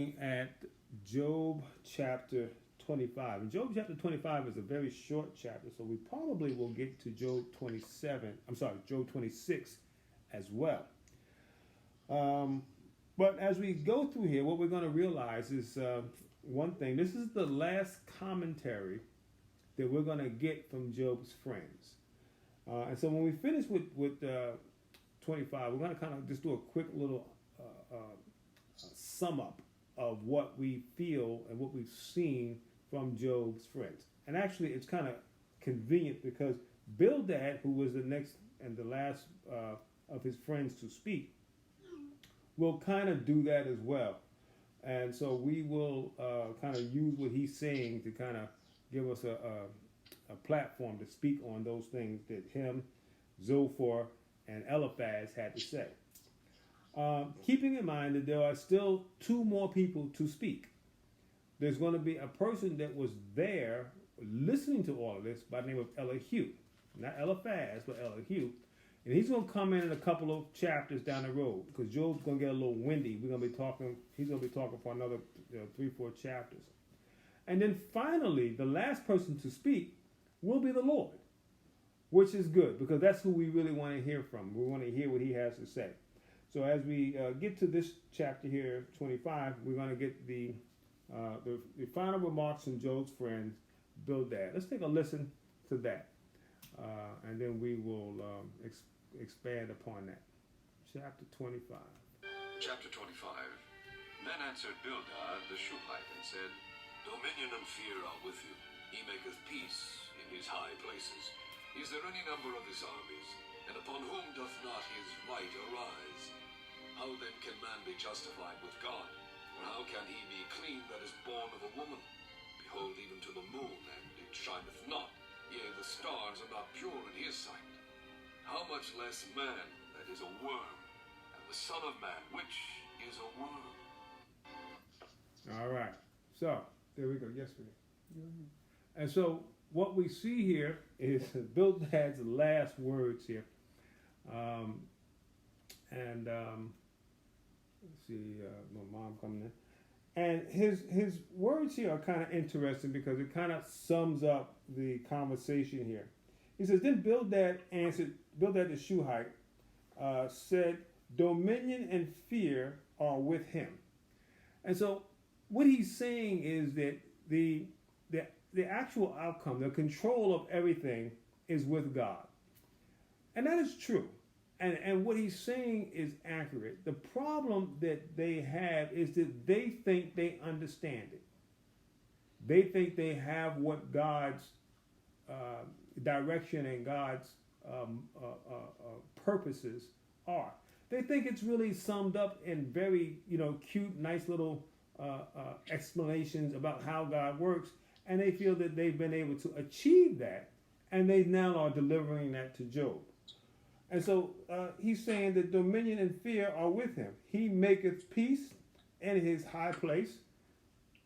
At Job chapter 25. And Job chapter 25 is a very short chapter, so we probably will get to Job 26 as well. But as we go through here, what we're going to realize is one thing. This is the last commentary that we're going to get from Job's friends. And so when we finish with 25, we're going to kind of just do a quick little sum up of what we feel and what we've seen from Job's friends. And actually, it's kind of convenient because Bildad, who was the next and the last of his friends to speak, will kind of do that as well. And so we will kind of use what he's saying to kind of give us a platform to speak on those things that him, Zophar, and Eliphaz had to say. Keeping in mind that there are still two more people to speak. There's going to be a person that was there listening to all of this by the name of Elihu. Not Eliphaz, but Elihu. And he's going to come in a couple of chapters down the road because Job's going to get a little windy. He's going to be talking for another 3-4 chapters. And then finally, the last person to speak will be the Lord, which is good because that's who we really want to hear from. We want to hear what he has to say. So as we get to this chapter here, 25, we're going to get the final remarks from Job's friend, Bildad. Let's take a listen to that, and then we will expand upon that. Chapter 25. Chapter 25. Then answered Bildad the Shuhite and said, Dominion and fear are with you. He maketh peace in his high places. Is there any number of his armies? And upon whom doth not his right arise? How then can man be justified with God? Or how can he be clean that is born of a woman? Behold, even to the moon, and it shineth not. Yea, the stars are not pure in his sight. How much less man that is a worm, and the Son of Man, which is a worm? All right. So, there we go. Yes, we do. And so, what we see here is Bildad's last words here. Let's see, my mom coming in. And his words here are kind of interesting because it kind of sums up the conversation here. He says, Then Bildad the Shuhite said, Dominion and fear are with him. And so what he's saying is that the actual outcome, the control of everything is with God. And that is true. And what he's saying is accurate. The problem that they have is that they think they understand it. They think they have what God's direction and God's purposes are. They think it's really summed up in very, cute, nice little explanations about how God works. And they feel that they've been able to achieve that. And they now are delivering that to Job. And so he's saying that dominion and fear are with him. He maketh peace in his high place.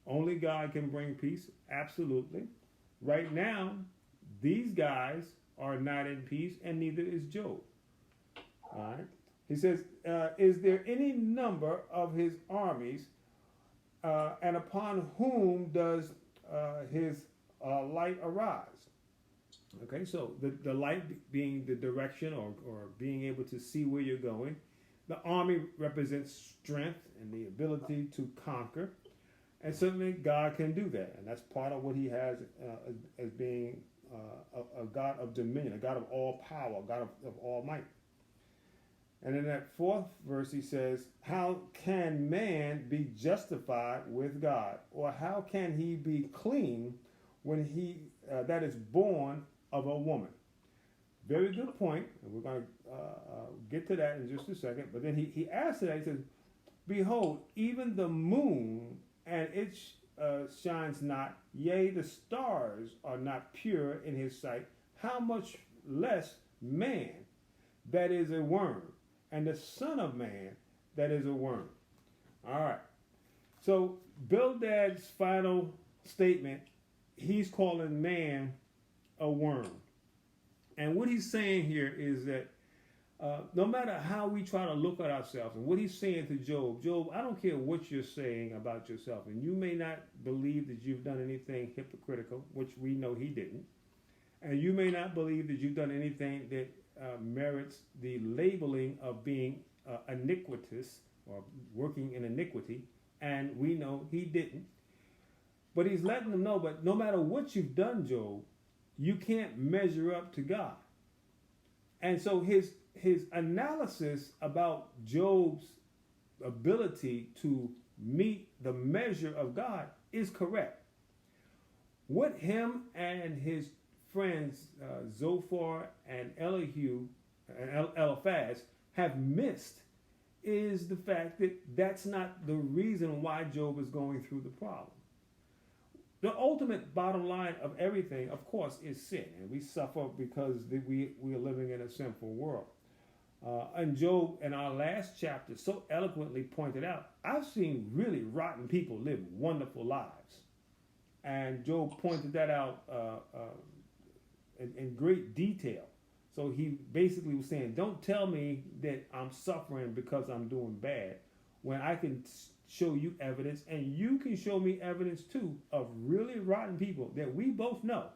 Only God can bring peace. Absolutely. Right now, these guys are not in peace, and neither is Job. All right. He says, is there any number of his armies, and upon whom does his light arise? Okay, so the light being the direction or being able to see where you're going. The army represents strength and the ability to conquer. And certainly God can do that. And that's part of what he has as being a God of dominion, a God of all power, a God of all might. And in that 4th verse he says, how can man be justified with God? Or how can he be clean when he that is born of a woman? Very good point, and we're going to get to that in just a second. But then he adds to that, he says, behold, even the moon and it shines not, yea, the stars are not pure in his sight. How much less man that is a worm, and the Son of Man that is a worm. All right. So Bildad's final statement, he's calling man a worm. And what he's saying here is that No matter how we try to look at ourselves, and what he's saying to Job, I don't care what you're saying about yourself, and you may not believe that you've done anything hypocritical, which we know he didn't, and you may not believe that you've done anything that merits the labeling of being iniquitous or working in iniquity, and we know he didn't. But he's letting them know, but no matter what you've done, Job, you can't measure up to God. And so his analysis about Job's ability to meet the measure of God is correct. What him and his friends Zophar and Elihu and Eliphaz have missed is the fact that that's not the reason why Job is going through the problem. The ultimate bottom line of everything, of course, is sin, and we suffer because we are living in a sinful world. And Job, in our last chapter, so eloquently pointed out, I've seen really rotten people live wonderful lives. And Job pointed that out in great detail. So he basically was saying, don't tell me that I'm suffering because I'm doing bad, when I can show you evidence, and you can show me evidence too, of really rotten people that we both know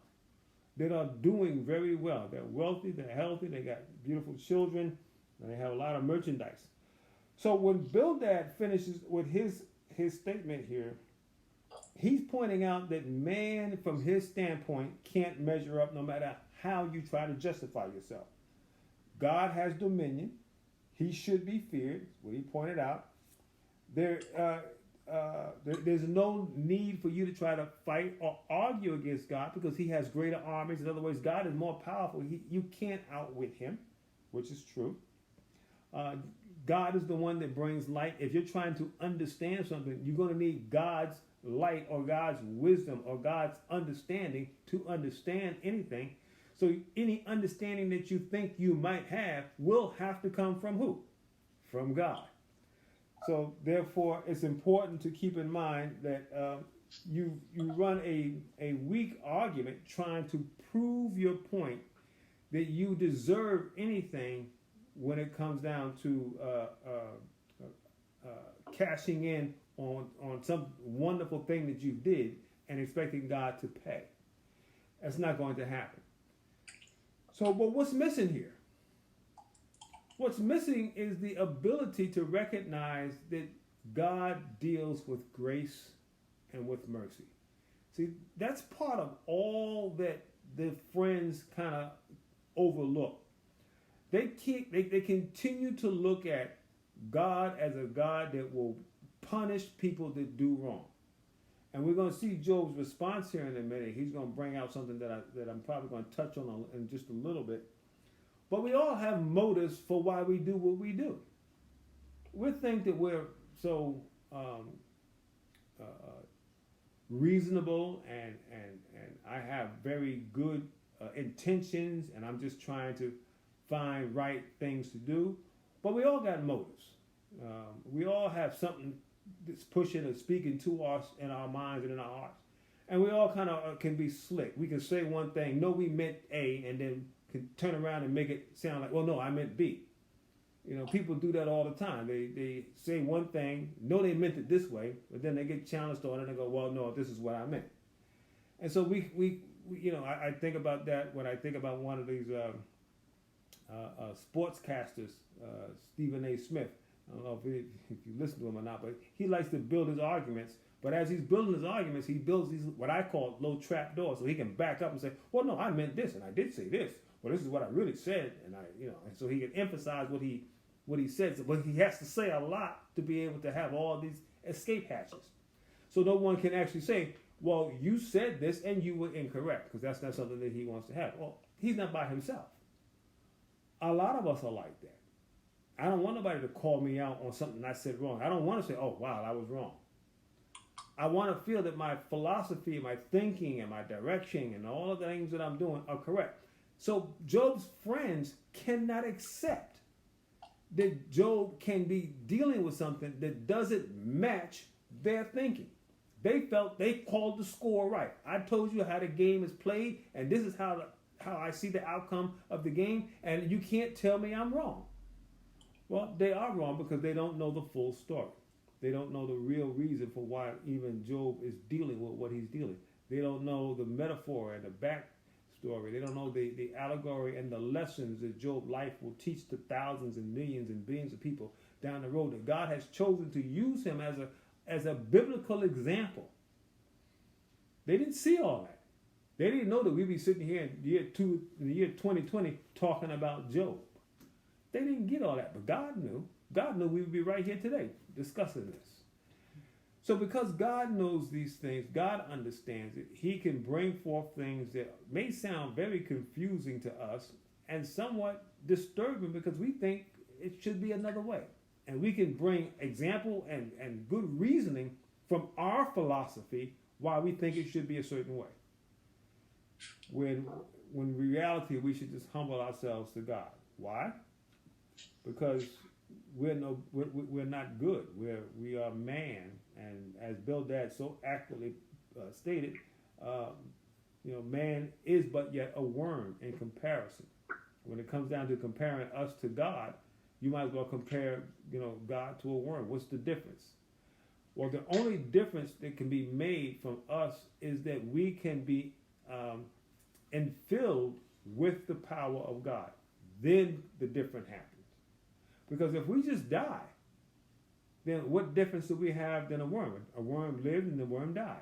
that are doing very well. They're wealthy, they're healthy, they got beautiful children, and they have a lot of merchandise. So when Bildad finishes with his statement here, he's pointing out that man, from his standpoint, can't measure up no matter how you try to justify yourself. God has dominion. He should be feared, what he pointed out. There's no need for you to try to fight or argue against God because he has greater armies. In other words, God is more powerful. You can't outwit him, which is true. God is the one that brings light. If you're trying to understand something, you're going to need God's light or God's wisdom or God's understanding to understand anything. So any understanding that you think you might have will have to come from who? From God. So therefore, it's important to keep in mind that you run a weak argument trying to prove your point that you deserve anything when it comes down to cashing in on some wonderful thing that you did and expecting God to pay. That's not going to happen. So, but what's missing here? What's missing is the ability to recognize that God deals with grace and with mercy. See, that's part of all that the friends kind of overlook. They continue to look at God as a God that will punish people that do wrong. And we're going to see Job's response here in a minute. He's going to bring out something that I'm probably going to touch on in just a little bit. But we all have motives for why we do what we do. We think that we're so reasonable and I have very good intentions, and I'm just trying to find right things to do. But we all got motives. We all have something that's pushing and speaking to us in our minds and in our hearts. And we all kind of can be slick. We can say one thing, no, we meant A, and then can turn around and make it sound like, well, no, I meant B. You know, people do that all the time. They say one thing, know they meant it this way, but then they get challenged on it and they go, well, no, this is what I meant. And so we you know, I think about that when I think about one of these sportscasters, Stephen A. Smith. I don't know if you listen to him or not, but he likes to build his arguments. But as he's building his arguments, he builds these what I call low trap doors, so he can back up and say, "Well, no, I meant this, and I did say this. Well, this is what I really said," and and so he can emphasize what he said. But he has to say a lot to be able to have all these escape hatches, so no one can actually say, "Well, you said this and you were incorrect," because that's not something that he wants to have. Well, he's not by himself. A lot of us are like that. I don't want nobody to call me out on something I said wrong. I don't want to say, "Oh, wow, I was wrong." I want to feel that my philosophy, my thinking, and my direction, and all of the things that I'm doing are correct. So Job's friends cannot accept that Job can be dealing with something that doesn't match their thinking. They felt they called the score right. I told you how the game is played, and this is how I see the outcome of the game, and you can't tell me I'm wrong. Well, they are wrong because they don't know the full story. They don't know the real reason for why even Job is dealing with what he's dealing. They don't know the metaphor and the back story. They don't know the allegory and the lessons that Job's life will teach to thousands and millions and billions of people down the road. That God has chosen to use him as a biblical example. They didn't see all that. They didn't know that we'd be sitting here in the year 2020 talking about Job. They didn't get all that, but God knew. God knew we would be right here today discussing this. So because God knows these things, God understands it, he can bring forth things that may sound very confusing to us and somewhat disturbing because we think it should be another way. And we can bring example and good reasoning from our philosophy why we think it should be a certain way. When in reality we should just humble ourselves to God. Why? Because we're not good. We are man, and as Bildad so accurately stated, man is but yet a worm in comparison. When it comes down to comparing us to God, you might as well compare God to a worm. What's the difference? Well, the only difference that can be made from us is that we can be infilled with the power of God. Then the difference happens. Because if we just die, then what difference do we have than a worm? A worm lived and the worm died.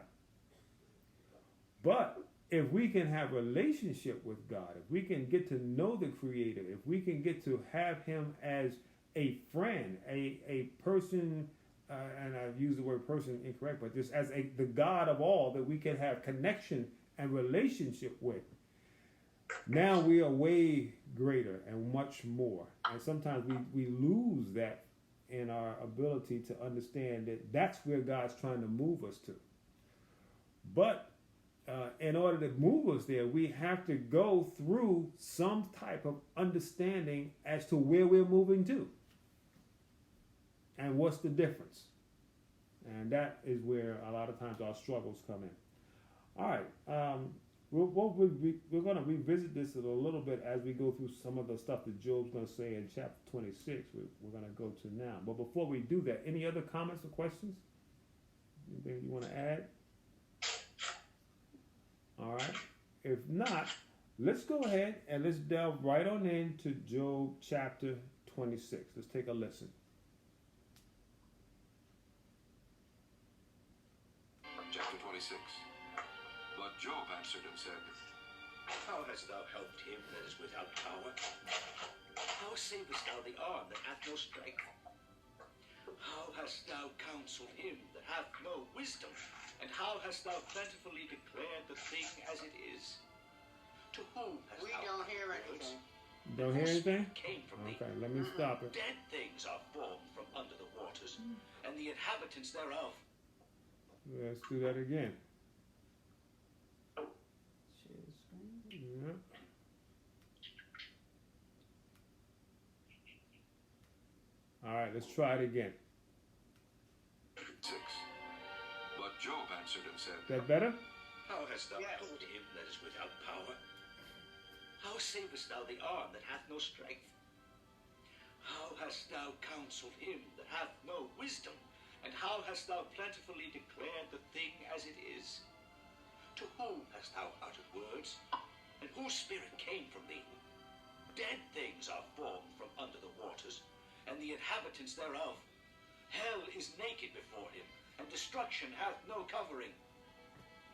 But if we can have a relationship with God, if we can get to know the Creator, if we can get to have him as a friend, a person, and I've used the word person incorrect, but just as the God of all that we can have connection and relationship with, now we are way greater and much more. And sometimes we lose that in our ability to understand that that's where God's trying to move us to. But in order to move us there, we have to go through some type of understanding as to where we're moving to. And what's the difference? And that is where a lot of times our struggles come in. All right. We're going to revisit this a little bit as we go through some of the stuff that Job's going to say in chapter 26. We're going to go to now. But before we do that, any other comments or questions? Anything you want to add? All right. If not, let's go ahead and let's delve right on into Job chapter 26. Let's take a listen. Chapter 26. But Job answered and said, How hast thou helped him that is without power? How savest thou the arm that hath no strength? How hast thou counseled him that hath no wisdom? And how hast thou plentifully declared the thing as it is? To whom hast We thou don't hear uttered anything. words? Don't hear anything? Came from Okay, thee. let me stop it. Dead things are formed from under the waters, and the inhabitants thereof. Let's do that again. Share the screen. Yeah. All right, let's try it again. 6. But Job answered and said, Is that better? How hast thou Yes. helped him that is without power? How savest thou the arm that hath no strength? How hast thou counseled him that hath no wisdom? And how hast thou plentifully declared the thing as it is? To whom hast thou uttered words? And whose spirit came from thee? Dead things are formed from under the waters, and the inhabitants thereof. Hell is naked before him, and destruction hath no covering.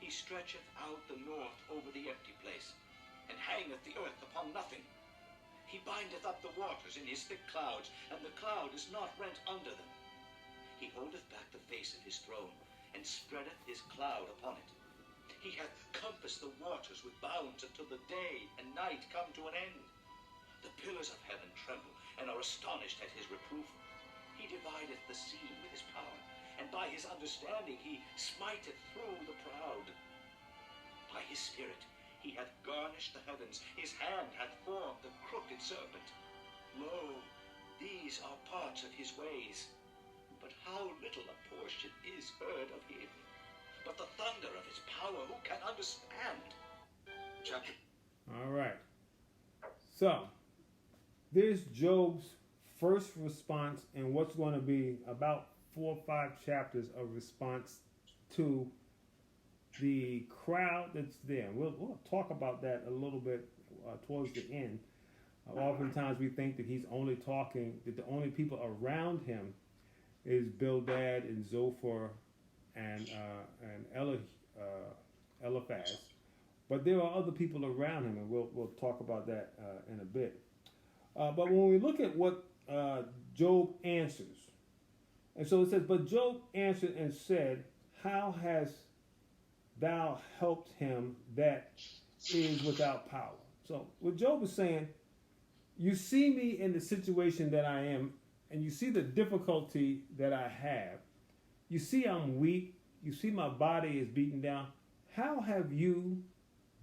He stretcheth out the north over the empty place, and hangeth the earth upon nothing. He bindeth up the waters in his thick clouds, and the cloud is not rent under them. He holdeth back the face of his throne, and spreadeth his cloud upon it. He hath compassed the waters with bounds until the day and night come to an end. The pillars of heaven tremble, and are astonished at his reproof. He divideth the sea with his power, and by his understanding he smiteth through the proud. By his spirit he hath garnished the heavens, his hand hath formed the crooked serpent. Lo, these are parts of his ways, but how little a portion is heard of him. But the thunder of his power, who can understand? Chapter All right. So, there's Job's first response in what's going to be about 4 or 5 chapters of response to the crowd that's there. We'll talk about that a little bit towards the end. Oftentimes we think that he's only talking, that the only people around him is Bildad and Zophar and Eliphaz. But there are other people around him, and we'll talk about that in a bit. But when we look at what Job answers, and so it says, but Job answered and said, how hast thou helped him that is without power? So what Job is saying, you see me in the situation that I am, and you see the difficulty that I have. You see I'm weak. You see my body is beaten down. How have you,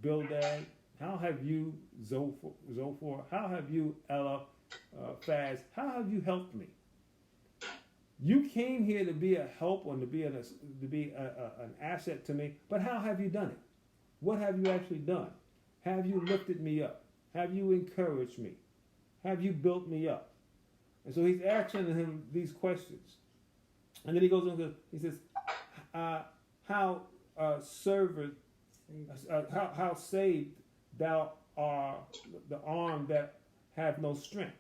Bildad? How have you, Zophar? How have you, Eliphaz? How have you helped me? You came here to be a help or to be an asset to me, but how have you done it? What have you actually done? Have you lifted me up? Have you encouraged me? Have you built me up? And so he's asking him these questions. And then he goes on to, he says, how saved thou art the arm that have no strength.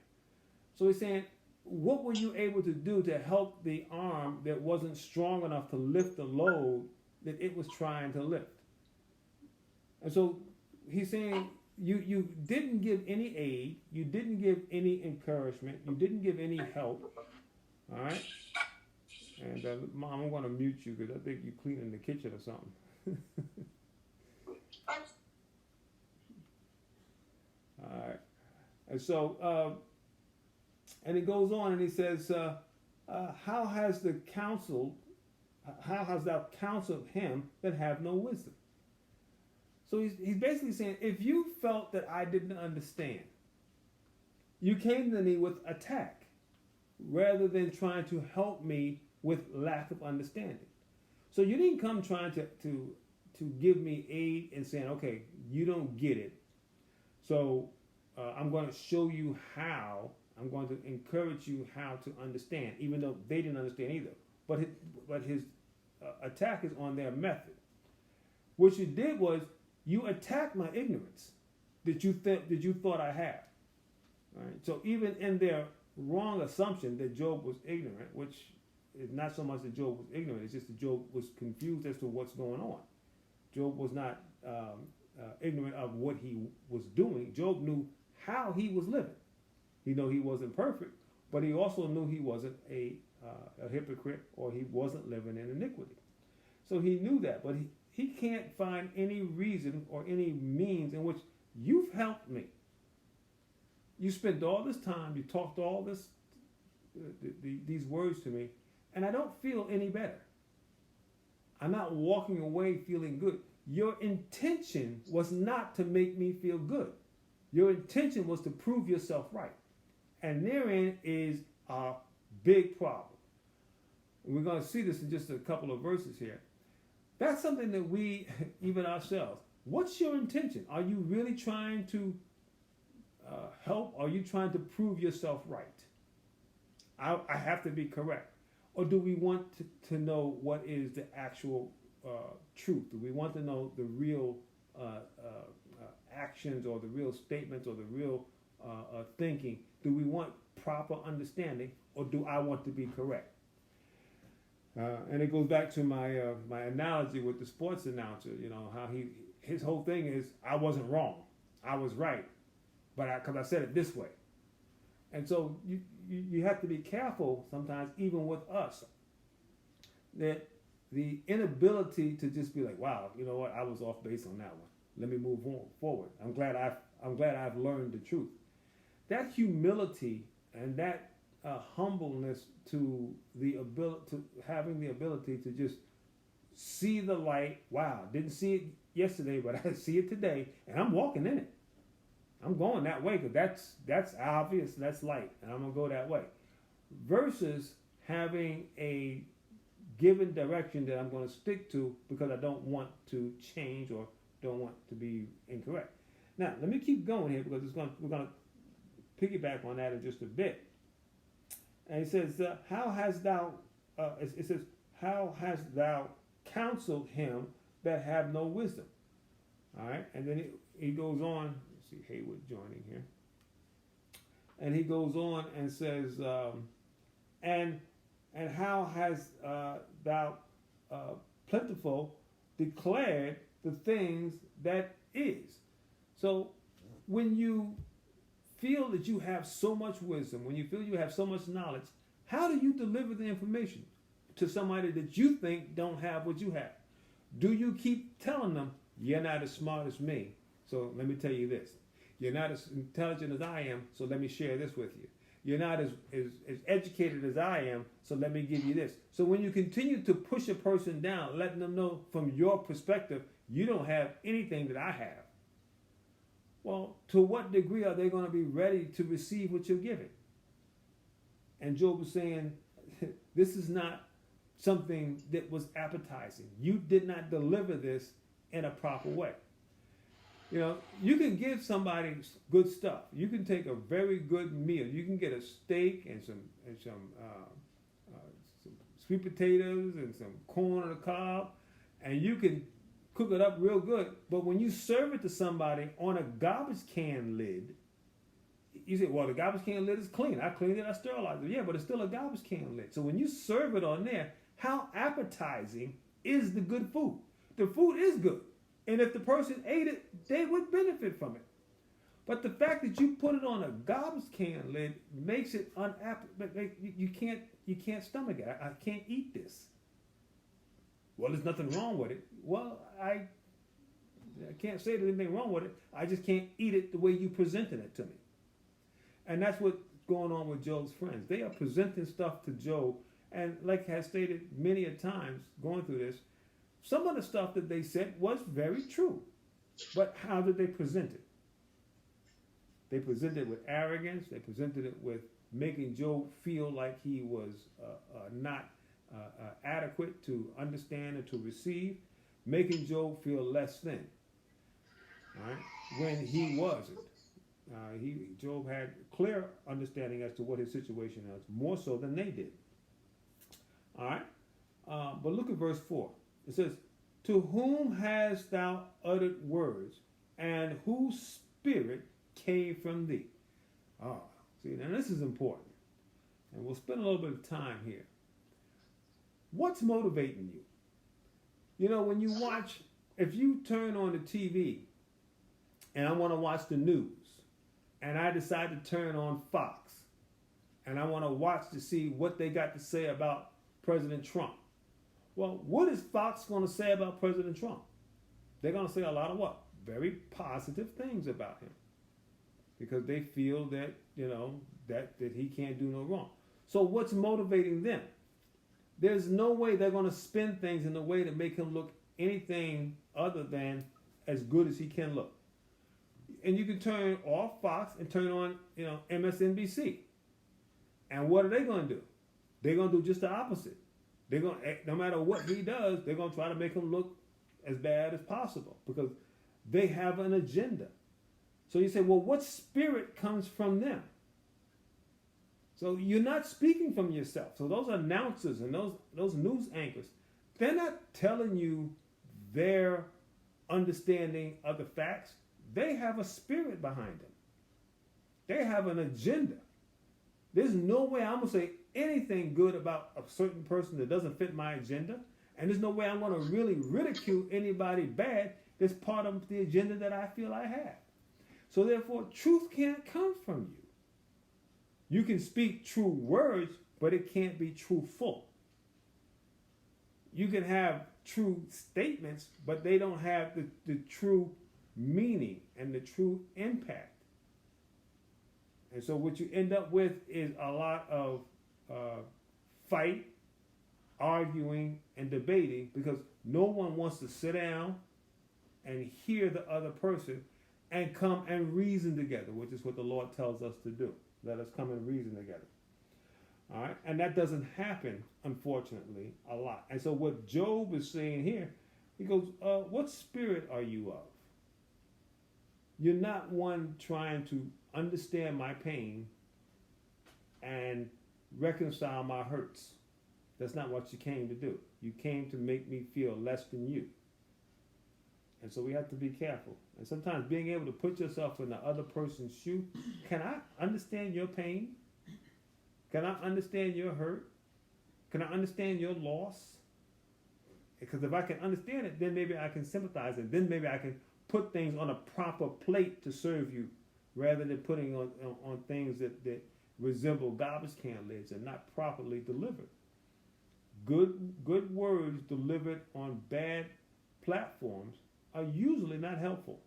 So he's saying, what were you able to do to help the arm that wasn't strong enough to lift the load that it was trying to lift? And so he's saying, you didn't give any aid, you didn't give any encouragement, you didn't give any help. All right? And Mom, I'm going to mute you because I think you're cleaning the kitchen or something. All right. And so, and it goes on and he says, how has thou counseled him that have no wisdom? So he's basically saying, if you felt that I didn't understand, you came to me with attack rather than trying to help me with lack of understanding. So you didn't come trying to give me aid and saying, okay, you don't get it. So I'm going to show you how. I'm going to encourage you how to understand, even though they didn't understand either. But his attack is on their method. What you did was you attacked my ignorance that you thought I had. All right? So even in their wrong assumption that Job was ignorant, which is not so much that Job was ignorant, it's just that Job was confused as to what's going on. Job was not ignorant of what he was doing. Job knew how he was living. He knew he wasn't perfect, but he also knew he wasn't a hypocrite or he wasn't living in iniquity. So he knew that, but he can't find any reason or any means in which you've helped me. You spent all this time, you talked all this, these words to me, and I don't feel any better. I'm not walking away feeling good. Your intention was not to make me feel good. Your intention was to prove yourself right. And therein is a big problem. And we're going to see this in just a couple of verses here. That's something that we, even ourselves, what's your intention? Are you really trying to help? Are you trying to prove yourself right? I have to be correct. Or do we want to know what is the actual truth? Do we want to know the real actions or the real statements or the real thinking? Do we want proper understanding, or do I want to be correct? And it goes back to my my analogy with the sports announcer. You know how his whole thing is, I wasn't wrong, I was right, but because I said it this way. And so you have to be careful sometimes, even with us, that the inability to just be like, wow, you know what, I was off base on that one. Let me move forward. I'm glad I've learned the truth. That humility and that humbleness to the ability to having the ability to just see the light. Wow, didn't see it yesterday, but I see it today, and I'm walking in it. I'm going that way because that's obvious. That's light, and I'm gonna go that way. Versus having a given direction that I'm going to stick to because I don't want to change or don't want to be incorrect. Now, let me keep going here because we're going to piggyback on that in just a bit. And he says, how hast thou, it says, how hast thou counseled him that have no wisdom? All right, and then he goes on. Let's see, Haywood joining here. And he goes on and says, and how hast thou plentiful declared the things that is. So when you feel that you have so much wisdom, when you feel you have so much knowledge, how do you deliver the information to somebody that you think don't have what you have? Do you keep telling them, you're not as smart as me, so let me tell you this. You're not as intelligent as I am, so let me share this with you. You're not as educated as I am, so let me give you this. So when you continue to push a person down, letting them know from your perspective, you don't have anything that I have, well, to what degree are they going to be ready to receive what you're giving? And Job was saying, this is not something that was appetizing. You did not deliver this in a proper way. You know, you can give somebody good stuff. You can take a very good meal. You can get a steak and some sweet potatoes and some corn on the cob, and you can cook it up real good. But when you serve it to somebody on a garbage can lid, you say, well, the garbage can lid is clean. I cleaned it, I sterilized it. Yeah, but it's still a garbage can lid. So when you serve it on there, how appetizing is the good food? The food is good. And if the person ate it, they would benefit from it. But the fact that you put it on a garbage can lid makes it you can't stomach it. I can't eat this. Well, there's nothing wrong with it. Well, I can't say there's anything wrong with it. I just can't eat it the way you presented it to me. And that's what's going on with Job's friends. They are presenting stuff to Job, and like I stated many a times going through this, some of the stuff that they said was very true. But how did they present it? They presented it with arrogance. They presented it with making Job feel like he was not adequate to understand and to receive, making Job feel less than, all right, when he wasn't. Job had clear understanding as to what his situation was, more so than they did. All right, but look at verse 4. It says, to whom hast thou uttered words, and whose spirit came from thee? Oh, see, now this is important. And we'll spend a little bit of time here. What's motivating you? You know, when you watch, if you turn on the TV and I want to watch the news, and I decide to turn on Fox, and I want to watch to see what they got to say about President Trump. Well, what is Fox going to say about President Trump? They're going to say a lot of what? Very positive things about him. Because they feel that, you know, that he can't do no wrong. So what's motivating them? There's no way they're going to spin things in a way to make him look anything other than as good as he can look. And you can turn off Fox and turn on, you know, MSNBC. And what are they going to do? They're going to do just the opposite. They're going to, no matter what he does, they're going to try to make him look as bad as possible because they have an agenda. So you say, well, what spirit comes from them? So you're not speaking from yourself. So those announcers and those news anchors, they're not telling you their understanding of the facts. They have a spirit behind them. They have an agenda. There's no way I'm going to say anything good about a certain person that doesn't fit my agenda. And there's no way I'm going to really ridicule anybody bad that's part of the agenda that I feel I have. So therefore, truth can't come from you. You can speak true words, but it can't be truthful. You can have true statements, but they don't have the true meaning and the true impact. And so what you end up with is a lot of fight, arguing, and debating because no one wants to sit down and hear the other person and come and reason together, which is what the Lord tells us to do. Let us come and reason together. All right? And that doesn't happen, unfortunately, a lot. And so what Job is saying here, he goes, what spirit are you of? You're not one trying to understand my pain and reconcile my hurts. That's not what you came to do. You came to make me feel less than you. And so we have to be careful. And sometimes being able to put yourself in the other person's shoe, can I understand your pain? Can I understand your hurt? Can I understand your loss? Because if I can understand it, then maybe I can sympathize, and then maybe I can put things on a proper plate to serve you, rather than putting on things that resemble garbage can lids and not properly delivered. Good words delivered on bad platforms are usually not helpful.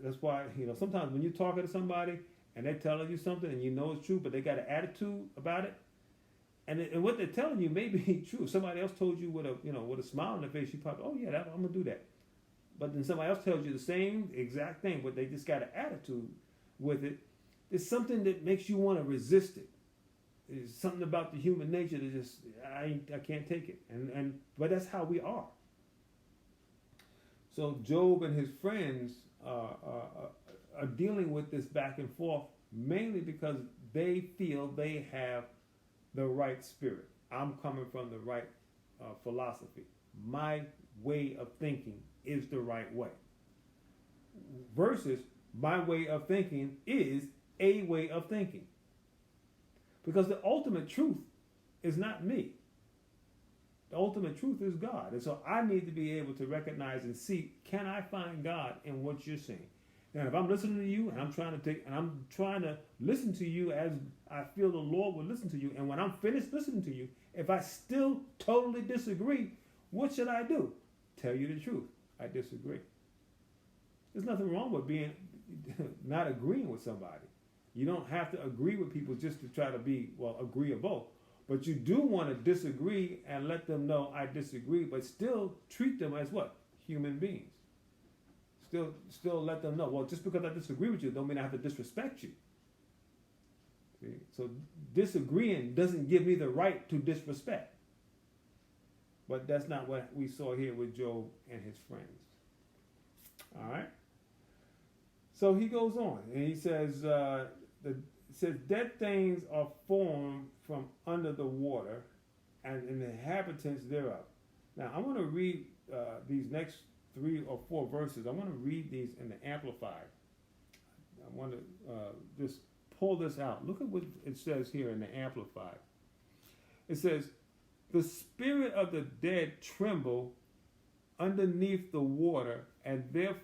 That's why, sometimes when you're talking to somebody and they're telling you something and you know it's true, but they got an attitude about it, and what they're telling you may be true. If somebody else told you with a smile on their face, you probably, oh yeah, I'm gonna do that. But then somebody else tells you the same exact thing, but they just got an attitude with it. It's something that makes you want to resist it. It's something about the human nature that just I can't take it. But that's how we are. So Job and his friends are dealing with this back and forth mainly because they feel they have the right spirit. I'm coming from the right philosophy. My way of thinking is the right way. Versus my way of thinking is a way of thinking. Because the ultimate truth is not me. The ultimate truth is God. And so I need to be able to recognize and see, can I find God in what you're saying? And if I'm listening to you and I'm trying to listen to you as I feel the Lord will listen to you, and when I'm finished listening to you, if I still totally disagree, what should I do? Tell you the truth. I disagree. There's nothing wrong with being not agreeing with somebody. You don't have to agree with people just to try to be, agreeable. But you do want to disagree and let them know I disagree, but still treat them as what? Human beings. Still let them know, just because I disagree with you don't mean I have to disrespect you. See? So disagreeing doesn't give me the right to disrespect. But that's not what we saw here with Job and his friends. All right? So he goes on, and he says, dead things are formed from under the water, and the inhabitants thereof. Now, I want to read these next 3 or 4 verses. I want to read these in the Amplified. I want to just pull this out. Look at what it says here in the Amplified. It says, the spirit of the dead tremble underneath the water, and their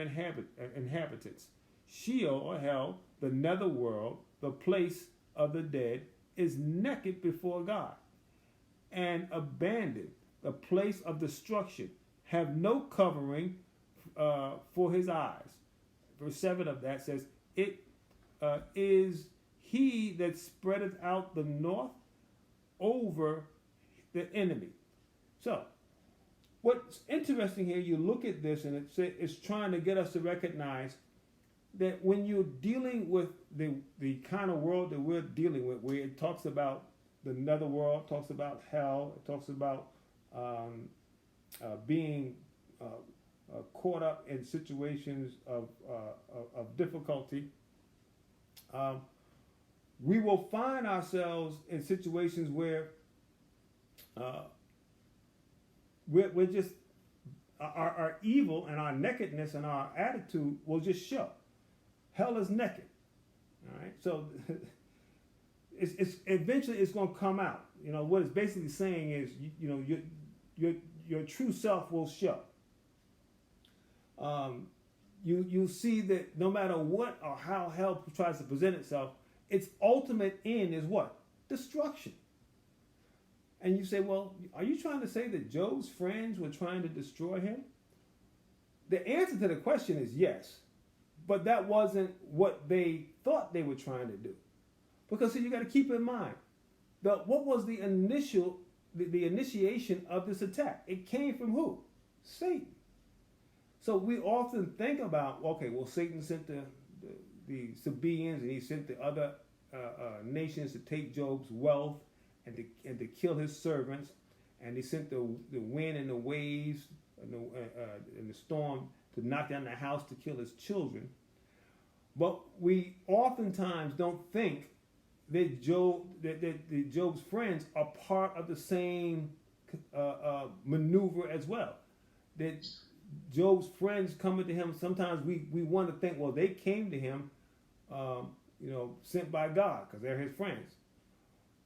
inhabitants. Sheol, or hell, the netherworld, the place of the dead, is naked before God, and abandoned, the place of destruction, have no covering for his eyes. Verse 7 of that says, it is he that spreadeth out the north over the enemy. So, what's interesting here, you look at this and it's trying to get us to recognize that when you're dealing with the kind of world that we're dealing with, where it talks about the netherworld, talks about hell, it talks about being caught up in situations of difficulty, we will find ourselves in situations where we're just, our evil and our nakedness and our attitude will just show. Hell is naked. All right, so it's eventually it's going to come out. What it's basically saying is, your true self will show. You see that no matter what or how hell tries to present itself, its ultimate end is what? Destruction. And you say, well, are you trying to say that Job's friends were trying to destroy him? The answer to the question is yes. But that wasn't what they thought they were trying to do. Because you got to keep in mind, what was the initiation of this attack? It came from who? Satan. So we often think about, Satan sent the Sabaeans, and he sent the other nations to take Job's wealth and to kill his servants, and he sent the wind and the waves and the storm to knock down the house to kill his children. But we oftentimes don't think that Job's friends are part of the same maneuver as well. That Job's friends coming to him, sometimes we want to think, well, they came to him, sent by God because they're his friends.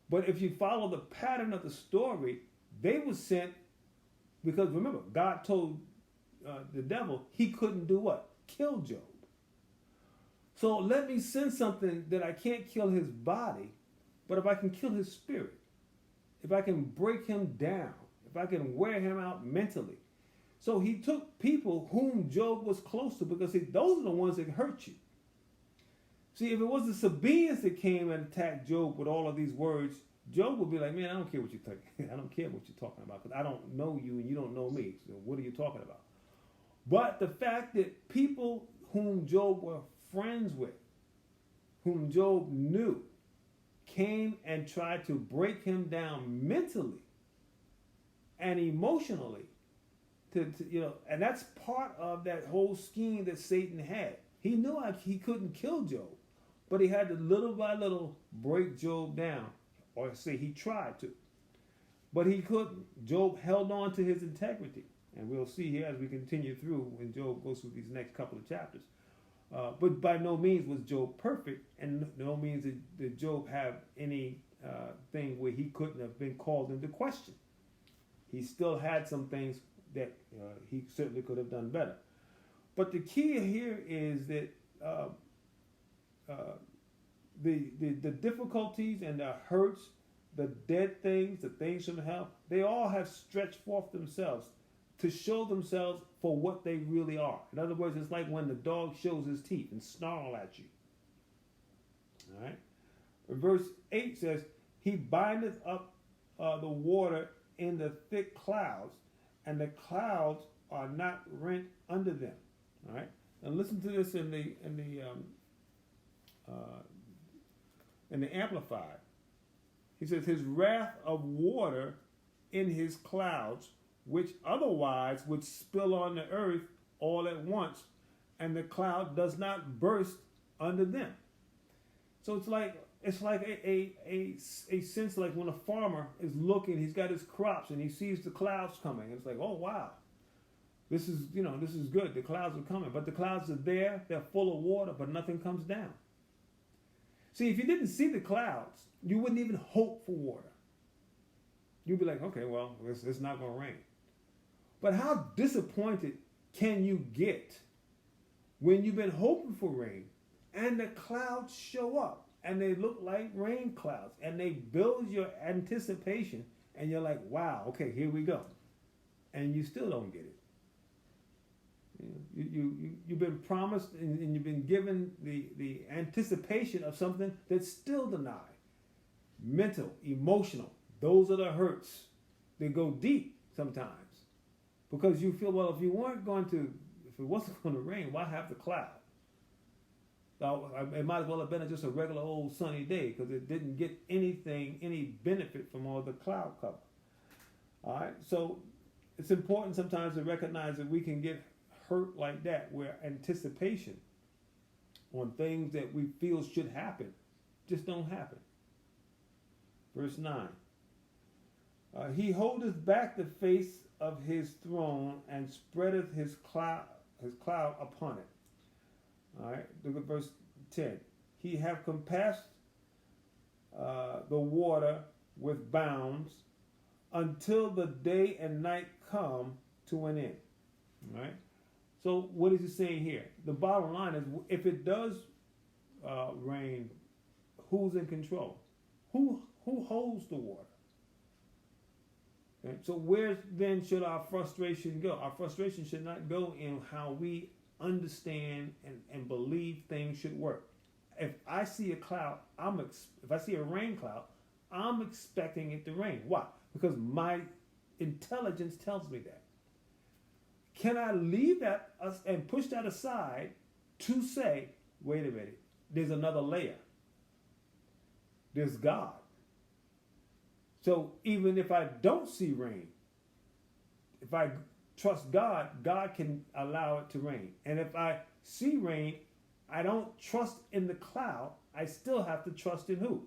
But if you follow the pattern of the story, they were sent because, remember, God told the devil he couldn't do what? Kill Job. So let me send something that I can't kill his body, but if I can kill his spirit, if I can break him down, if I can wear him out mentally. So he took people whom Job was close to, because those are the ones that hurt you. See, if it was the Sabaeans that came and attacked Job with all of these words, Job would be like, man, I don't care what you're talking. I don't care what you're talking about, because I don't know you and you don't know me. So what are you talking about? But the fact that people whom Job were friends with, whom Job knew, came and tried to break him down mentally and emotionally, and that's part of that whole scheme that Satan had. He knew he couldn't kill Job, but he had to little by little break Job down, or say he tried to, but he couldn't. Job held on to his integrity, and we'll see here as we continue through when Job goes through these next couple of chapters. But by no means was Job perfect, and no means did Job have any thing where he couldn't have been called into question. He still had some things that he certainly could have done better. But the key here is that the difficulties and the hurts, the dead things, the things from hell, they all have stretched forth themselves to show themselves for what they really are. In other words, it's like when the dog shows his teeth and snarl at you. All right. Verse 8 says, he bindeth up the water in the thick clouds, and the clouds are not rent under them. All right. Now listen to this in the Amplified. He says, his wrath of water in his clouds, which otherwise would spill on the earth all at once, and the cloud does not burst under them. So it's like a sense like when a farmer is looking, he's got his crops and he sees the clouds coming. It's like, oh wow, this is good. The clouds are coming, but the clouds are there. They're full of water, but nothing comes down. See, if you didn't see the clouds, you wouldn't even hope for water. You'd be like, okay, well, it's not going to rain. But how disappointed can you get when you've been hoping for rain and the clouds show up and they look like rain clouds and they build your anticipation and you're like, wow, okay, here we go. And you still don't get it. You've been promised and you've been given the anticipation of something that's still denied. Mental, emotional, those are the hurts. They go deep sometimes. Because you feel, well, if it wasn't going to rain, why have the cloud? Now, it might as well have been just a regular old sunny day, because it didn't get any benefit from all the cloud cover. All right, so it's important sometimes to recognize that we can get hurt like that, where anticipation on things that we feel should happen just don't happen. Verse 9. He holdeth back the face of his throne and spreadeth his cloud upon it. All right, look at verse 10. He hath compassed the water with bounds until the day and night come to an end. All right. So what is he saying here? The bottom line is, if it does rain, who's in control? Who holds the water? Okay. So where then should our frustration go? Our frustration should not go in how we understand and believe things should work. If I see a cloud, if I see a rain cloud, I'm expecting it to rain. Why? Because my intelligence tells me that. Can I leave that and push that aside to say, wait a minute, there's another layer. There's God. So even if I don't see rain, if I trust God, God can allow it to rain. And if I see rain, I don't trust in the cloud. I still have to trust in who?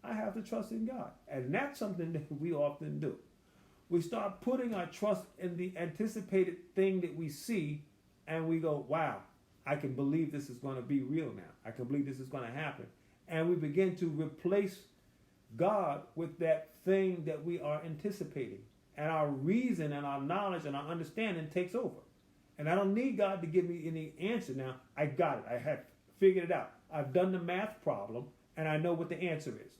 I have to trust in God. And that's something that we often do. We start putting our trust in the anticipated thing that we see, and we go, wow, I can believe this is going to be real now. I can believe this is going to happen. And we begin to replace God with that thing that we are anticipating. And our reason and our knowledge and our understanding takes over. And I don't need God to give me any answer now. I got it. I have figured it out. I've done the math problem, and I know what the answer is.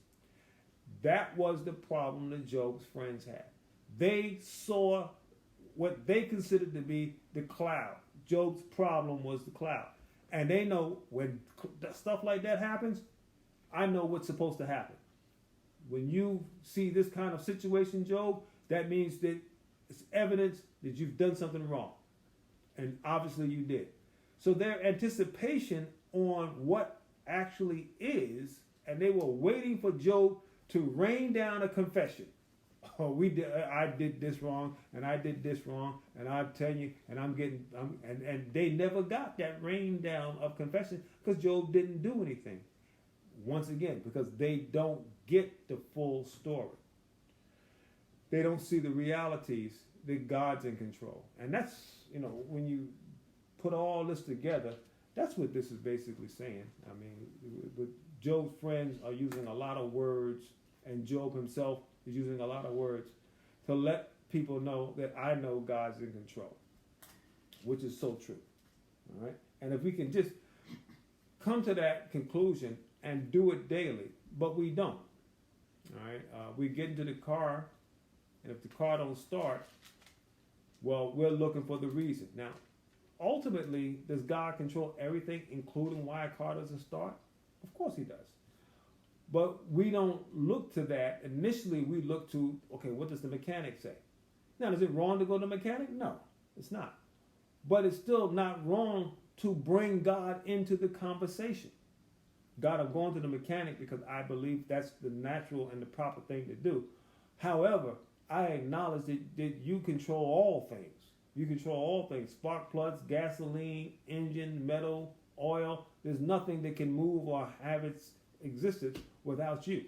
That was the problem that Job's friends had. They saw what they considered to be the cloud. Job's problem was the cloud. And they know when stuff like that happens, I know what's supposed to happen. When you see this kind of situation, Job, that means that it's evidence that you've done something wrong. And obviously you did. So their anticipation on what actually is, and they were waiting for Job to rain down a confession. Oh, I did this wrong, and I did this wrong, and I'm telling you, and and they never got that rain down of confession because Job didn't do anything. Once again, because they don't get the full story. They don't see the realities that God's in control. And that's, when you put all this together, that's what this is basically saying. I mean, Job's friends are using a lot of words, and Job himself is using a lot of words to let people know that I know God's in control, which is so true. All right? And if we can just come to that conclusion and do it daily, but we don't. All right? We get into the car, and if the car don't start, well, we're looking for the reason. Now, ultimately, does God control everything, including why a car doesn't start? Of course he does. But we don't look to that. Initially, we look to, okay, what does the mechanic say? Now, is it wrong to go to the mechanic? No, it's not. But it's still not wrong to bring God into the conversation. God, I'm going to the mechanic because I believe that's the natural and the proper thing to do. However, I acknowledge that you control all things. You control all things. Spark plugs, gasoline, engine, metal, oil. There's nothing that can move or have its existence without you.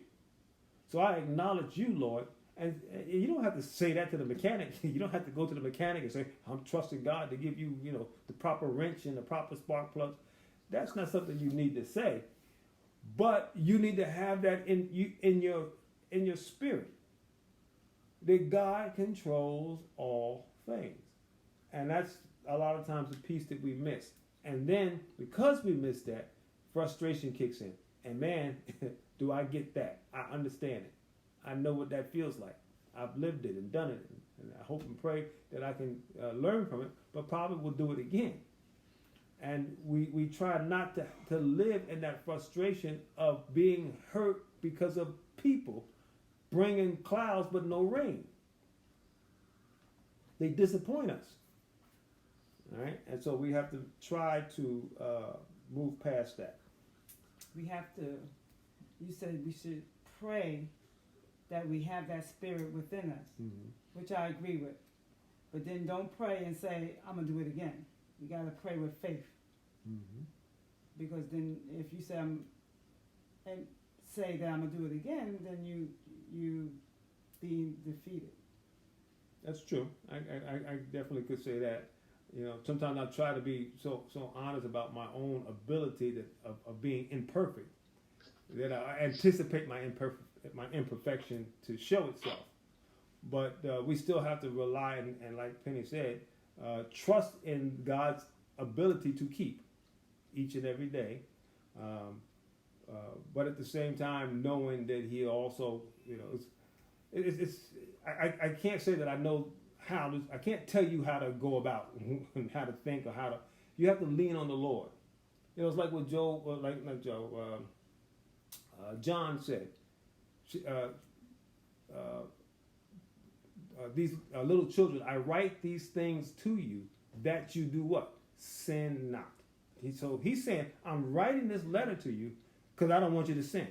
So I acknowledge you, Lord. And you don't have to say that to the mechanic. You don't have to go to the mechanic and say, I'm trusting God to give you, the proper wrench and the proper spark plugs. That's not something you need to say. But you need to have that in your spirit. That God controls all things. And that's a lot of times the piece that we miss. And then, because we miss that, frustration kicks in. And man, do I get that. I understand it. I know what that feels like. I've lived it and done it. And I hope and pray that I can learn from it, but probably will do it again. And we try not to live in that frustration of being hurt because of people bringing clouds but no rain. They disappoint us. All right? And so we have to try to move past that. We have to, you said we should pray that we have that spirit within us, which I agree with. But then don't pray and say, I'm going to do it again. You got to pray with faith. Because then if you say that I'm going to do it again, then you being defeated. That's true. I definitely could say that. Sometimes I try to be so honest about my own ability of being imperfect that I anticipate my imperfection to show itself. But we still have to rely and like Penny said, trust in God's ability to keep each and every day. But at the same time, knowing that He also, I can't say that I know how to. I can't tell you how to go about and how to think or how to. You have to lean on the Lord. It's like what Job, John said. These little children, I write these things to you that you do what? Sin not. So he's saying, I'm writing this letter to you because I don't want you to sin.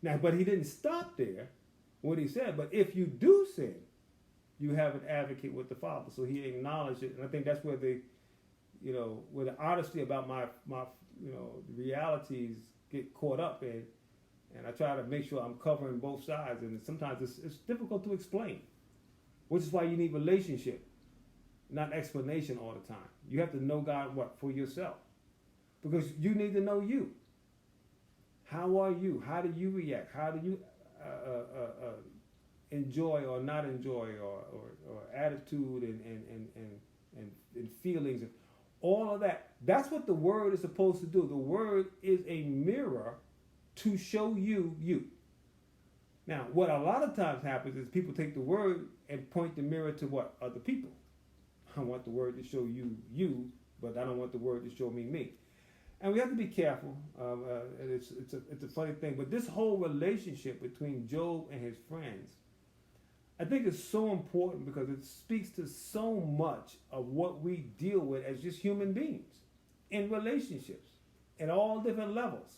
Now, but he didn't stop there. What he said, but if you do sin, you have an advocate with the Father. So he acknowledged it, and I think that's where the honesty about the realities get caught up in, and I try to make sure I'm covering both sides, and sometimes it's difficult to explain, which is why you need relationship, not explanation all the time. You have to know God for yourself, because you need to know you. How are you? How do you react? How do you enjoy or not enjoy, or attitude and feelings, and all of that? That's what the word is supposed to do. The word is a mirror to show you you. Now, what a lot of times happens is people take the word and point the mirror to what? Other people. I want the word to show you you, but I don't want the word to show me me. And we have to be careful. It's a funny thing, but this whole relationship between Job and his friends, I think is so important because it speaks to so much of what we deal with as just human beings in relationships at all different levels.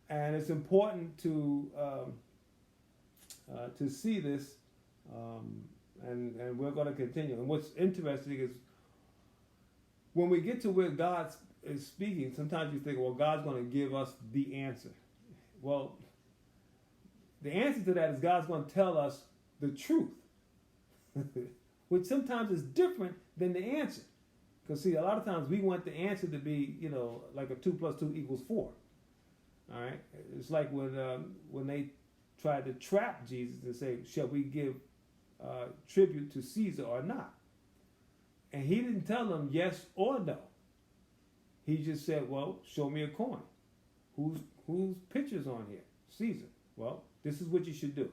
And it's important to see this, and we're going to continue. And what's interesting is when we get to where God is speaking, sometimes you think, well, God's going to give us the answer. Well, the answer to that is God's going to tell us the truth, which sometimes is different than the answer. Because, see, a lot of times we want the answer to be, like a 2 + 2 = 4. All right? It's like when they tried to trap Jesus and say, shall we give tribute to Caesar or not? And he didn't tell them yes or no. He just said, well, show me a coin. Whose picture's on here? Caesar. Well, this is what you should do.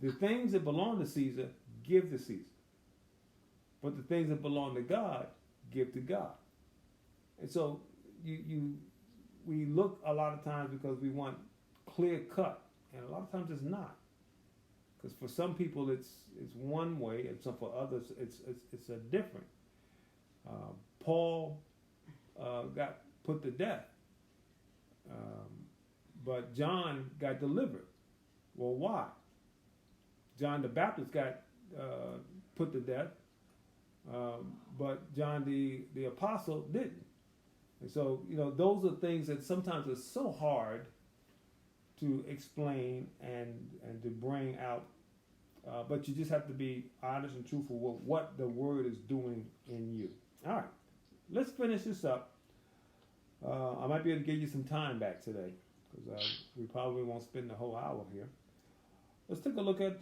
The things that belong to Caesar, give to Caesar. But the things that belong to God, give to God. And so we look a lot of times because we want clear cut, and a lot of times it's not. Because for some people it's one way, and some for others it's a different. Paul got put to death, but John got delivered. Well, why? John the Baptist got put to death, but John the Apostle didn't. And so, those are things that sometimes are so hard to explain and to bring out. But you just have to be honest and truthful with what the word is doing in you. All right, let's finish this up. I might be able to give you some time back today, because we probably won't spend the whole hour here. Let's take a look at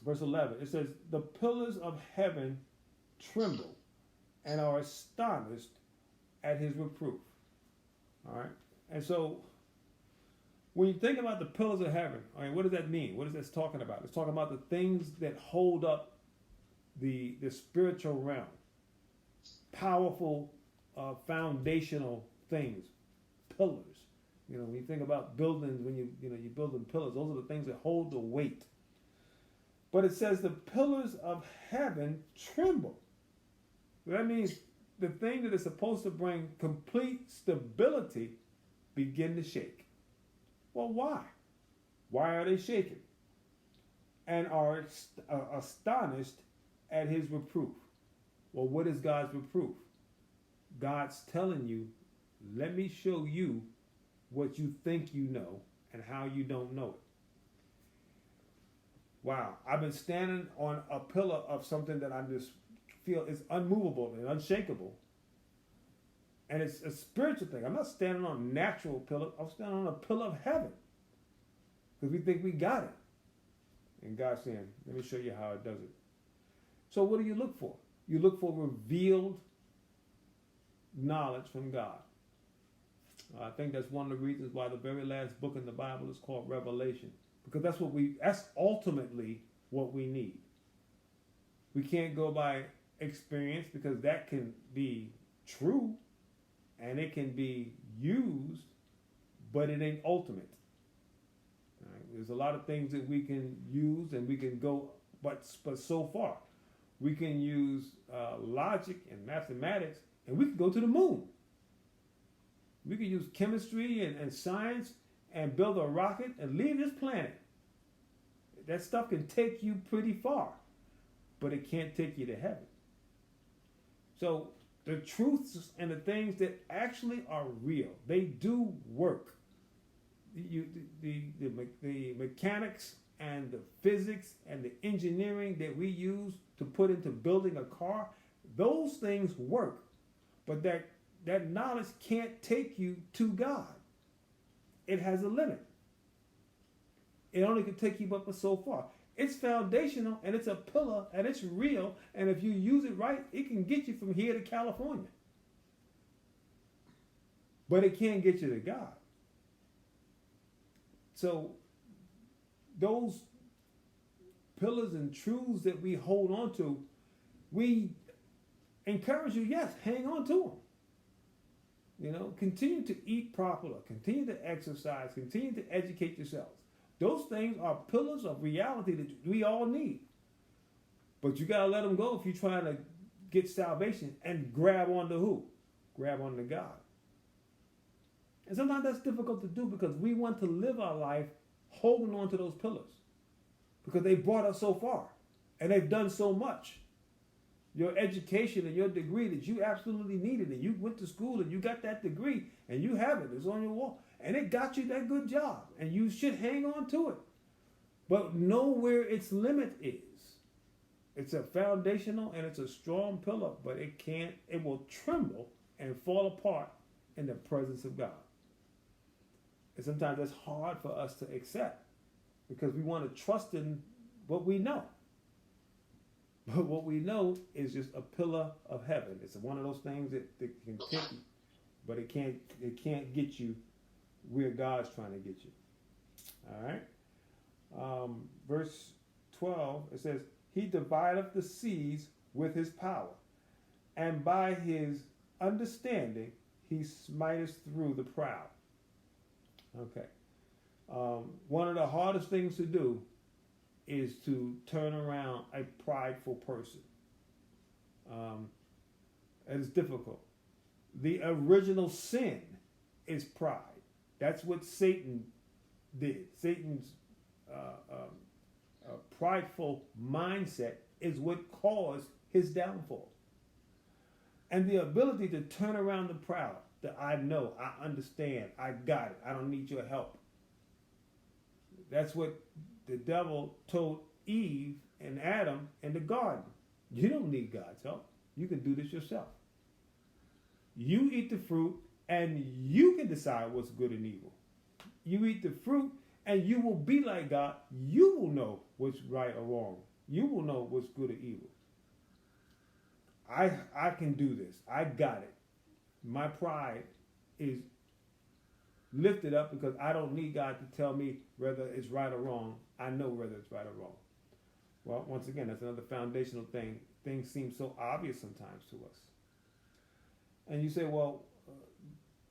verse 11. It says, the pillars of heaven tremble and are astonished at his reproof. All right? And so, when you think about the pillars of heaven, all right, what does that mean? What is this talking about? It's talking about the things that hold up the spiritual realm. Powerful, foundational things. Pillars. When you think about buildings, when you're building pillars, those are the things that hold the weight. But it says the pillars of heaven tremble. That means the thing that is supposed to bring complete stability begin to shake. Well, why? Why are they shaking? And are astonished at his reproof. Well, what is God's reproof? God's telling you, let me show you what you think you know and how you don't know it. Wow, I've been standing on a pillar of something that I just feel is unmovable and unshakable. And it's a spiritual thing. I'm not standing on a natural pillar. I'm standing on a pillar of heaven. Because we think we got it. And God's saying, let me show you how it does it. So what do you look for? You look for revealed knowledge from God. I think that's one of the reasons why the very last book in the Bible is called Revelation. Because that's ultimately what we need. We can't go by experience, because that can be true and it can be used, but it ain't ultimate. Right? There's a lot of things that we can use and we can go, but so far. We can use logic and mathematics, and we can go to the moon. We can use chemistry and science and build a rocket and leave this planet. That stuff can take you pretty far, but it can't take you to heaven. So the truths and the things that actually are real. They do work. The mechanics and the physics and the engineering that we use to put into building a car, those things work. But that knowledge can't take you to God. It has a limit. It only can take you up so far. It's foundational and it's a pillar and it's real. And if you use it right, it can get you from here to California. But it can't get you to God. So those pillars and truths that we hold on to, we encourage you, yes, hang on to them. You know, continue to eat properly, continue to exercise, continue to educate yourselves. Those things are pillars of reality that we all need. But you got to let them go if you're trying to get salvation and grab onto who? Grab onto God. And sometimes that's difficult to do because we want to live our life holding on to those pillars because they brought us so far and they've done so much. Your education and your degree that you absolutely needed, and you went to school and you got that degree and you have it, it's on your wall, and it got you that good job and you should hang on to it. But know where its limit is. It's a foundational and it's a strong pillar, but it will tremble and fall apart in the presence of God. And sometimes that's hard for us to accept because we want to trust in what we know. But what we know is just a pillar of heaven. It's one of those things that can take you, but it can't get you where God's trying to get you. All right. Verse 12, it says, He divideth the seas with his power, and by his understanding he smiteth through the proud. Okay. One of the hardest things to do is to turn around a prideful person. And it's difficult. The original sin is pride. That's what Satan did. Satan's prideful mindset is what caused his downfall. And the ability to turn around the proud, that I know, I understand, I got it, I don't need your help. That's what the devil told Eve and Adam in the garden. You don't need God's help. You can do this yourself. You eat the fruit and you can decide what's good and evil. You eat the fruit and you will be like God. You will know what's right or wrong. You will know what's good or evil. I can do this. I got it. My pride is lifted up because I don't need God to tell me whether it's right or wrong. I know whether it's right or wrong. Well, once again, that's another foundational thing. Things seem so obvious sometimes to us. And you say, well,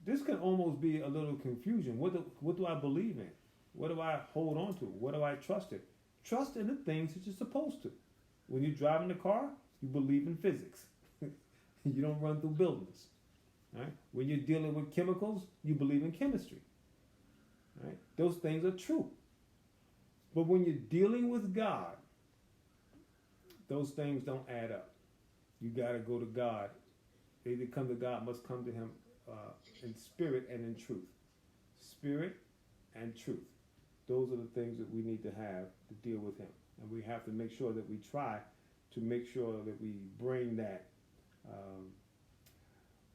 this can almost be a little confusion. What do I believe in? What do I hold on to? What do I trust in? Trust in the things that you're supposed to. When you're driving the car, you believe in physics. You don't run through buildings. Right? When you're dealing with chemicals, you believe in chemistry. Right? Those things are true. But when you're dealing with God, those things don't add up. You got to go to God. They that come to God must come to him in spirit and in truth. Spirit and truth. Those are the things that we need to have to deal with him. And we have to make sure that we try to make sure that we bring that.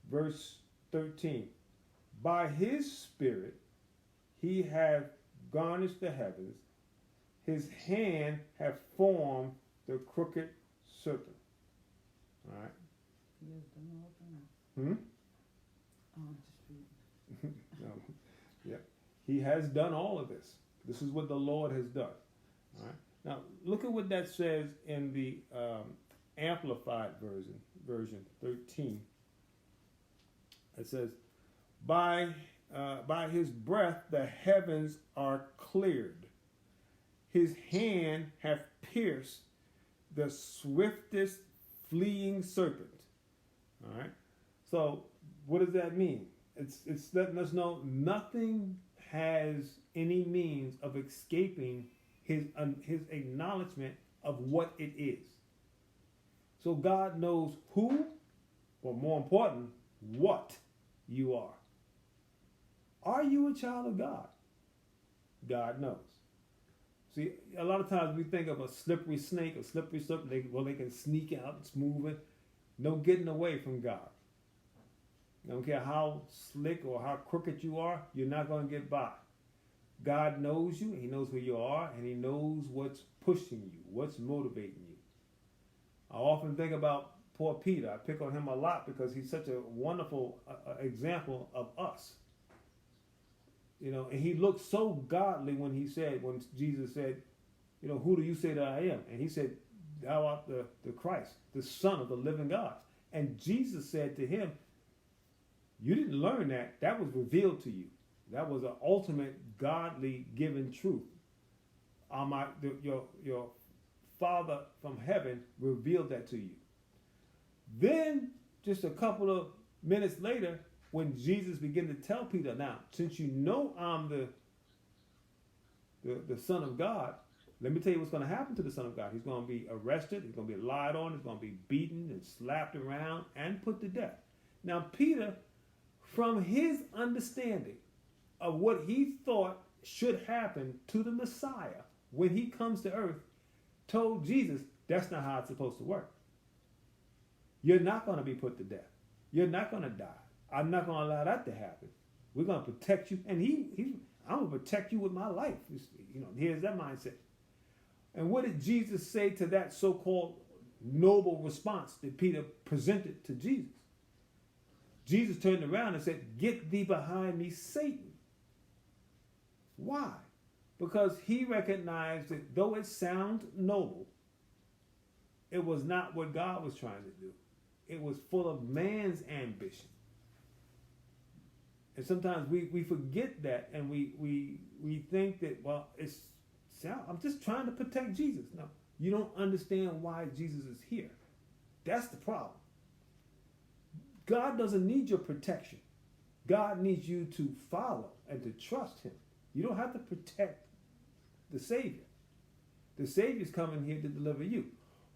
Verse 13. By his spirit he hath garnished the heavens. His hand hath formed the crooked serpent. All right. Yes, done all things. Just read. No. Yeah. He has done all of this. This is what the Lord has done. All right. Now, look at what that says in the Amplified version 13. It says, by his breath the heavens are cleared. His hand hath pierced the swiftest fleeing serpent. All right. So what does that mean? It's letting us know nothing has any means of escaping his acknowledgement of what it is. So God knows who but more important, what you are. Are you a child of God? God knows. See, a lot of times we think of a slippery snake, a slippery slope. They can sneak out, it's moving. No getting away from God. I don't care how slick or how crooked you are, you're not going to get by. God knows you, He knows who you are, and He knows what's pushing you, what's motivating you. I often think about poor Peter. I pick on him a lot because he's such a wonderful example of us. You know, and he looked so godly when Jesus said, you know, who do you say that I am? And he said, thou art the Christ, the Son of the living God. And Jesus said to him, you didn't learn that. That was revealed to you. That was an ultimate godly given truth. Your Father from heaven revealed that to you. Then, just a couple of minutes later, when Jesus began to tell Peter, now, since you know I'm the Son of God, let me tell you what's going to happen to the Son of God. He's going to be arrested. He's going to be lied on. He's going to be beaten and slapped around and put to death. Now, Peter, from his understanding of what he thought should happen to the Messiah when he comes to earth, told Jesus, that's not how it's supposed to work. You're not going to be put to death. You're not going to die. I'm not going to allow that to happen. We're going to protect you. And I'm going to protect you with my life. You know, here's that mindset. And what did Jesus say to that so-called noble response that Peter presented to Jesus? Jesus turned around and said, get thee behind me, Satan. Why? Because he recognized that though it sounds noble, it was not what God was trying to do. It was full of man's ambition. And sometimes we forget that, and we think that, well, I'm just trying to protect Jesus. No, you don't understand why Jesus is here. That's the problem. God doesn't need your protection. God needs you to follow and to trust him. You don't have to protect the Savior. The Savior's coming here to deliver you.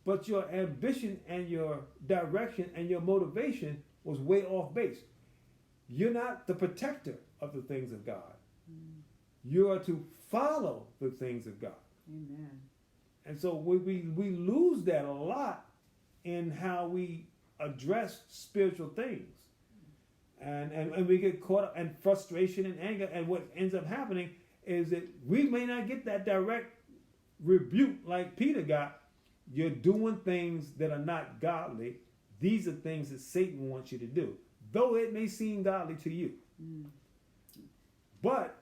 But your ambition and your direction and your motivation was way off base. You're not the protector of the things of God. You are to follow the things of God. Amen. And so we lose that a lot in how we address spiritual things. And we get caught up in frustration and anger. And what ends up happening is that we may not get that direct rebuke like Peter got. You're doing things that are not godly. These are things that Satan wants you to do, though it may seem godly to you. But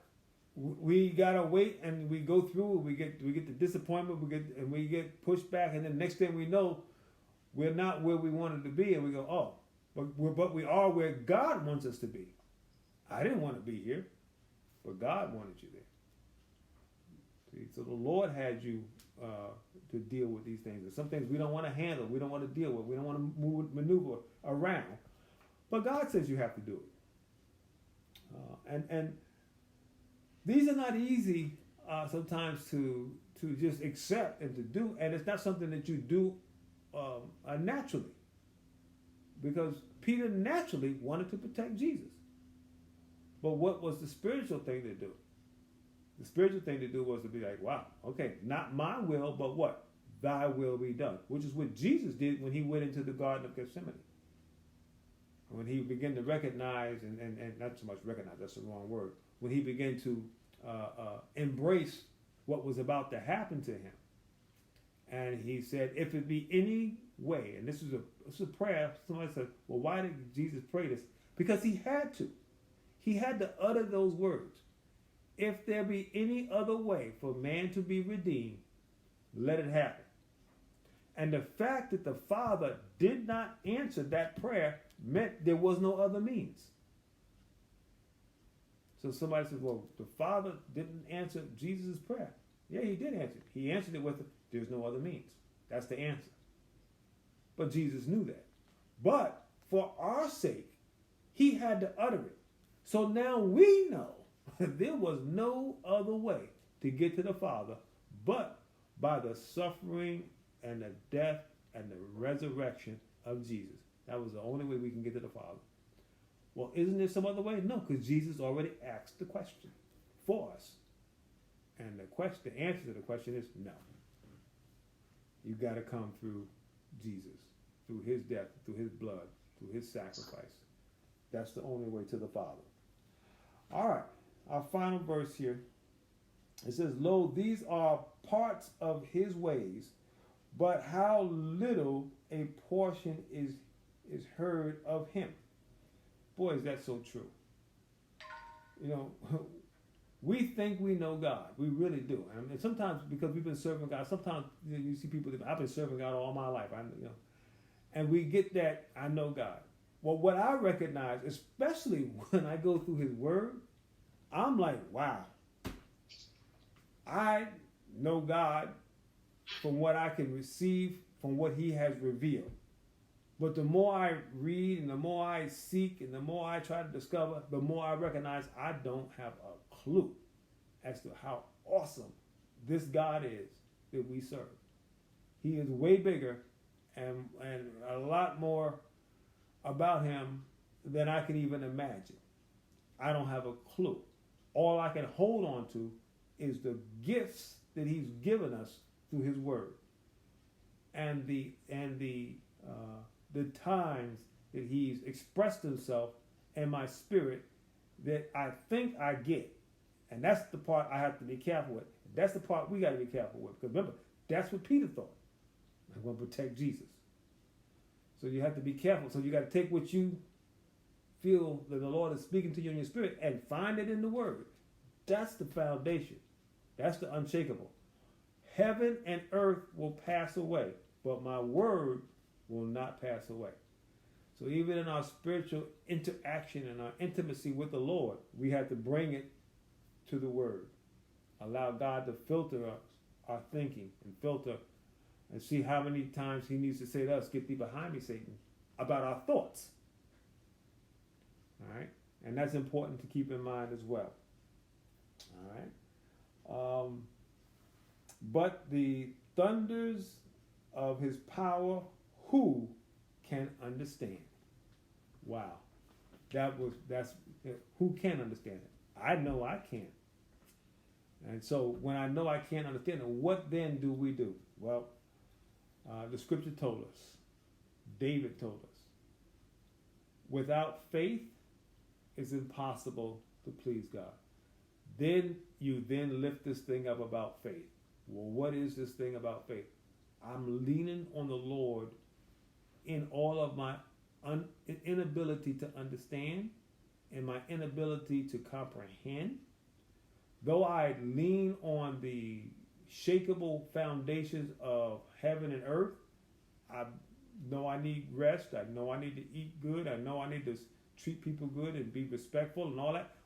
we gotta wait, and we go through. We get the disappointment. We get pushed back, and then next thing we know, we're not where we wanted to be, and we go, oh, but we are where God wants us to be. I didn't want to be here, but God wanted you there. See, so the Lord had you to deal with these things. There's some things we don't want to handle, we don't want to deal with, we don't want to maneuver around. But God says you have to do it. And these are not easy sometimes to just accept and to do, and it's not something that you do naturally. Because Peter naturally wanted to protect Jesus. But what was the spiritual thing to do? The spiritual thing to do was to be like, wow, okay, not my will, but what? Thy will be done. Which is what Jesus did when he went into the Garden of Gethsemane. When he began to recognize, and not so much recognize, that's the wrong word. When he began to embrace what was about to happen to him. And he said, if it be any way, and this is a prayer. Somebody said, well, why did Jesus pray this? Because he had to. He had to utter those words. If there be any other way for man to be redeemed, let it happen. And the fact that the Father did not answer that prayer meant there was no other means. So somebody says, well, the Father didn't answer Jesus' prayer. Yeah, he did answer it. He answered it with, there's no other means. That's the answer. But Jesus knew that. But for our sake, he had to utter it. So now we know there was no other way to get to the Father but by the suffering and the death and the resurrection of Jesus. That was the only way we can get to the Father. Well, isn't there some other way? No, because Jesus already asked the question for us. And the answer to the question is no. You got to come through Jesus, through his death, through his blood, through his sacrifice. That's the only way to the Father. All right, our final verse here. It says, "Lo, these are parts of his ways, but how little a portion is heard of him." Boy, is that so true. You know, we think we know God. We really do. And sometimes, because we've been serving God, sometimes you see people that I've been serving God all my life. And we get that I know God. Well, what I recognize, especially when I go through his word, I'm like, wow. I know God from what I can receive from what he has revealed. But the more I read and the more I seek and the more I try to discover, the more I recognize I don't have a clue as to how awesome this God is that we serve. He is way bigger and a lot more about him than I can even imagine. I don't have a clue. All I can hold on to is the gifts that he's given us through his word, and the times that he's expressed himself in my spirit that I think I get. And that's the part I have to be careful with. That's the part we got to be careful with. Because remember, that's what Peter thought. I'm going to protect Jesus. So you have to be careful. So you got to take what you feel that the Lord is speaking to you in your spirit and find it in the word. That's the foundation. That's the unshakable. Heaven and earth will pass away, but my word will not pass away. So even in our spiritual interaction and our intimacy with the Lord, we have to bring it to the word. Allow God to filter us, our thinking, and filter and see how many times he needs to say to us, "Get thee behind me, Satan," about our thoughts. All right? And that's important to keep in mind as well. All right? But the thunders of his power, who can understand? Wow. That's who can understand it? I know I can't. And so when I know I can't understand it, what then do we do? Well, the scripture told us, David told us, without faith it's impossible to please God. Then you lift this thing up about faith. Well, what is this thing about faith? I'm leaning on the Lord in all of my inability to understand and my inability to comprehend. Though I lean on the shakable foundations of heaven and earth, I know I need rest. I know I need to eat good. I know I need to treat people good and be respectful and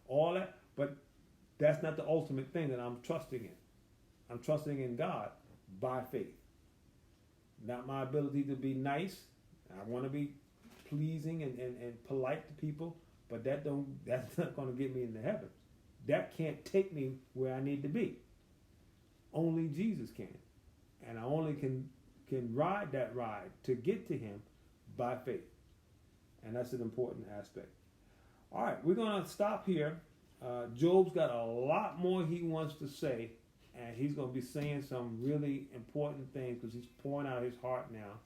all that. But that's not the ultimate thing that I'm trusting in. I'm trusting in God by faith. Not my ability to be nice. I want to be pleasing and polite to people, but that's not going to get me into heaven. That can't take me where I need to be. Only Jesus can. And I only can ride that ride to get to him by faith. And that's an important aspect. All right, we're going to stop here. Job's got a lot more he wants to say, and he's going to be saying some really important things because he's pouring out his heart now.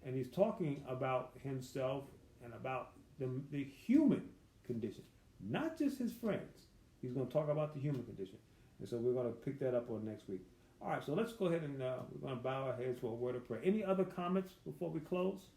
And he's talking about himself and about the human condition, not just his friends. He's going to talk about the human condition. And so we're going to pick that up on next week. All right, so let's go ahead and we're going to bow our heads for a word of prayer. Any other comments before we close?